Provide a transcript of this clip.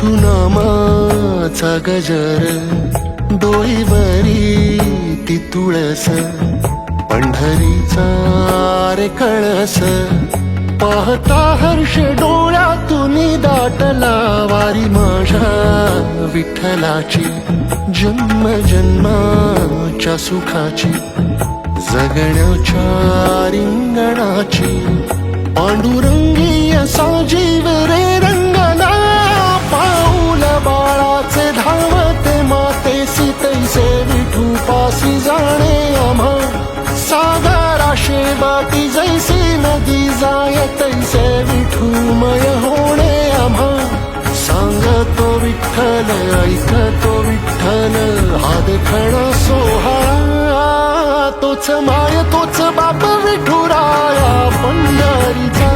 विठू नामाचा गजर, डोईवरी ती तुळस, पंढरीचा रे कळस, पाहता हर्ष डोळ्यातून दाटला, वारी माझ्या विठ्ठलाची, जन्म जन्माच्या सुखाची, जगण्याच्या रिंगणाची, पांडुरंगी असा जीव रे रंगला, पाऊल बाळाचे धावते मातेसी, तैसे विठू पासी जाणे आम्हा, सागराशे बाती जैसी नदी जाय, तैसे विठूमय होणे आम्हा, सांगतो विठ्ठल ऐकतो विठ्ठल, हा देखणा सोहळा, तोच माय तोच बाप विठुराया पंढरीचा.